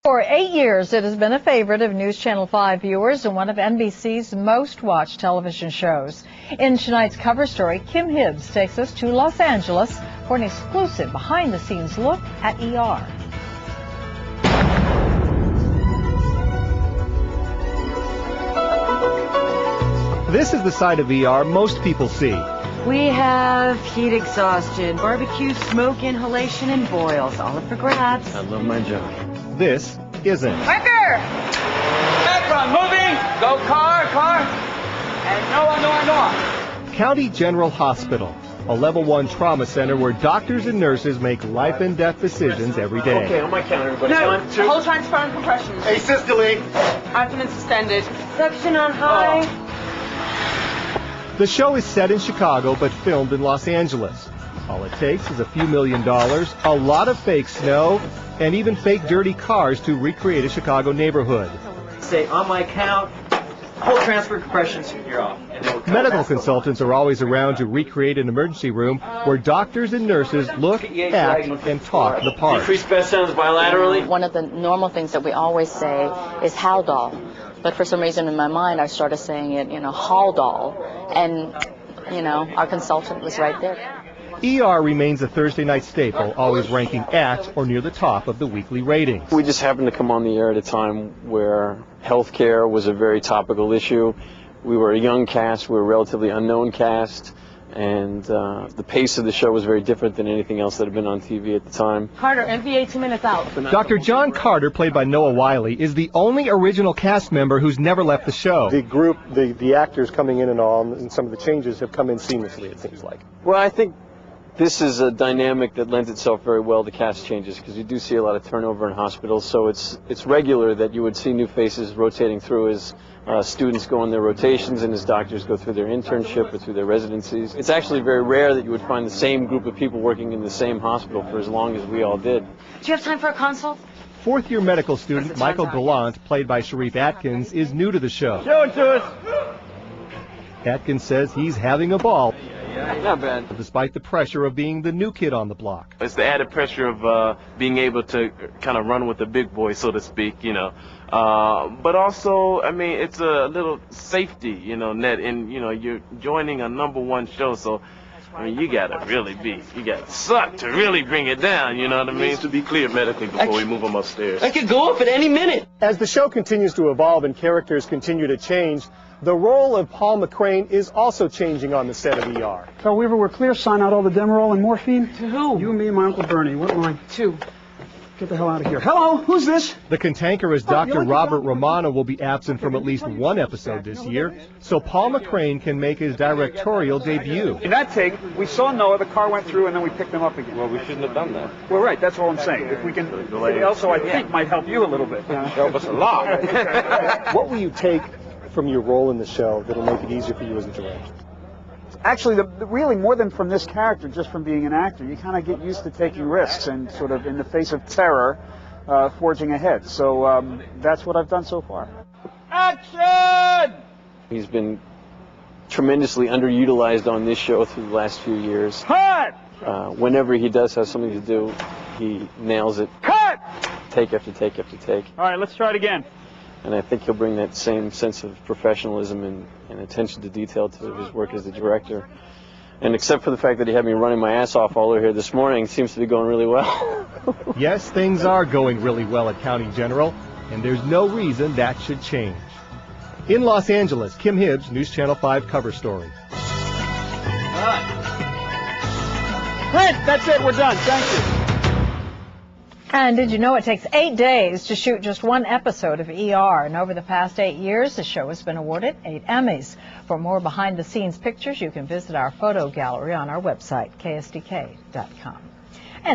For 8 years, it has been a favorite of News Channel 5 viewers and one of NBC's most watched television shows. In tonight's cover story, Kim Hibbs takes us to Los Angeles for an exclusive behind-the-scenes look at ER. This is the side of ER most people see. We have heat exhaustion, barbecue, smoke inhalation, and boils. All up for grabs. I love my job. This isn't. Anchor! Background, moving! Go car! And Noah. County General Hospital, a level 1 trauma center where doctors and nurses make life and death decisions every day. Okay, on my count, everybody. No, 1, 2. hold transparent compressions. Hey, Sisterly. Abdomen suspended. Suction on high. The show is set in Chicago but filmed in Los Angeles. All it takes is a few $1 million, a lot of fake snow, and even fake dirty cars to recreate a Chicago neighborhood. Say, on my count, hold transfer compressions, you're off. Medical consultants are always around to recreate an emergency room where doctors and nurses look, act, and talk the part. Increase best sounds bilaterally. One of the normal things that we always say is Haldol. But for some reason in my mind, I started saying it, Haldol. And, our consultant was right there. ER remains a Thursday night staple, always ranking at or near the top of the weekly ratings. We just happened to come on the air at a time where healthcare was a very topical issue. We were a young cast, we were a relatively unknown cast, and the pace of the show was very different than anything else that had been on TV at the time. Carter, MVA 2 minutes out. Dr. John Carter, played by Noah Wiley, is the only original cast member who's never left the show. The group, the actors coming in and all, and some of the changes have come in seamlessly, it seems like. Well, I think this is a dynamic that lends itself very well to cast changes, because you do see a lot of turnover in hospitals, so it's regular that you would see new faces rotating through as students go on their rotations and as doctors go through their internship or through their residencies. It's actually very rare that you would find the same group of people working in the same hospital for as long as we all did. Do you have time for a consult? Fourth-year medical student Michael Gallant, played by Sharif Atkins, is new to the show. Show it to us. Atkins says he's having a ball. Not bad. Despite the pressure of being the new kid on the block. It's the added pressure of being able to kind of run with the big boys, so to speak, But also, it's a little safety, net. And, you're joining a #1 show, so, you gotta suck to really bring it down, you know what I mean? Needs to be clear medically before we move them upstairs. I could go up at any minute. As the show continues to evolve and characters continue to change, the role of Paul McCrane is also changing on the set of ER. Tell Weaver we're clear, sign out all the Demerol and morphine. To who? You and me and my Uncle Bernie. What line? 2. Get the hell out of here. Hello, who's this? The cantankerous Dr. Robert Romano will be absent from at least one episode this year, so Paul McCrane can make his directorial debut. In that take, we saw Noah, the car went through, and then we picked him up again. Well, we shouldn't have done that. Well, right, that's all I'm saying. If we can, it also, I think, might help you a little bit. Help us a lot. What will you take from your role in the show that'll make it easier for you as a director? Actually, really more than from this character, just from being an actor, you kind of get used to taking risks and sort of in the face of terror, forging ahead. So that's what I've done so far. Action! He's been tremendously underutilized on this show through the last few years. Cut! Whenever he does have something to do, he nails it. Cut! Take after take after take. All right, let's try it again. And I think he'll bring that same sense of professionalism and attention to detail to his work as the director. And except for the fact that he had me running my ass off all over here this morning, it seems to be going really well. Yes, things are going really well at County General, and there's no reason that should change. In Los Angeles, Kim Hibbs, News Channel 5 cover story. Clint, that's it. We're done. Thank you. And did you know it takes 8 days to shoot just one episode of ER? And over the past 8 years, the show has been awarded 8 Emmys. For more behind-the-scenes pictures, you can visit our photo gallery on our website, ksdk.com.